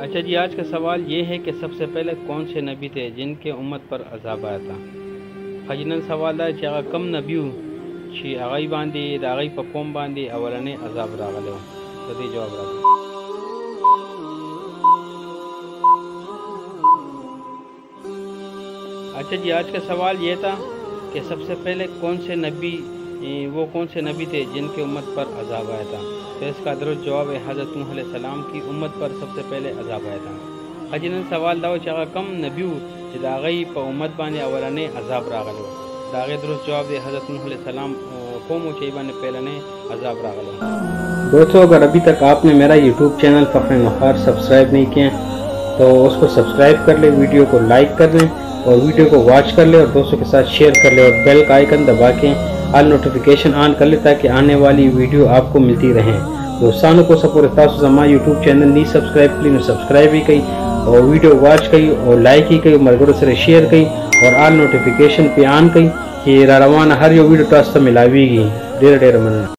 اچھا جی، آج کا سوال یہ ہے کہ سب سے پہلے کون سے نبی تھے جن کے امت پر عذاب آیا تھا؟ خجنن سوال دا چې هغه کم نبیو چې هغه باندې د هغه په قوم باندې اولنې عذاب راغلی و. د دې جواب راکړئ. اچھا جی، آج کا سوال یہ تھا کہ سب سے پہلے کون سے نبی تھے جن کے امت پر عذاب آیا تھا؟ تو اس کا درست جواب ہے حضرت نوح علیہ السلام کی امت پر سب سے پہلے عذاب آیا تھا. خجنن سوال دا چې هغه کم نبیو چې د هغه په امت باندې اولنې عذاب راغلی و. د هغې درست جواب دی حضرت نوح علیہ السلام قوم چې باندې پہلنے عذاب راغلی. دوستو، اگر ابھی تک آپ نے میرا یوٹیوب چینل فخر نخار سبسکرائب نہیں کیا تو اس کو سبسکرائب کر لیں، ویڈیو کو لائک کر لیں اور ویڈیو کو واچ کر لیں اور دوستوں کے ساتھ شیئر کر لیں اور بیل کا آئیکن دبا کے آل نوٹیفیکیشن آن کر لیں تاکہ آنے والی ویڈیو آپ کو ملتی رہیں. دوستانوں کو سپورٹ تاسو زما یوٹیوب چینل نہیں سبسکرائب کړي نو سبسکرائب یې کړئ اور ویڈیو واچ کړئ اور لائک یې کړئ، ملګرو سره شیئر کړئ اور آل نوٹیفیکیشن پہ آن کړئ چې را روانه هر یو ویډیو تاسو ته ملاویږي. ډېر مننه.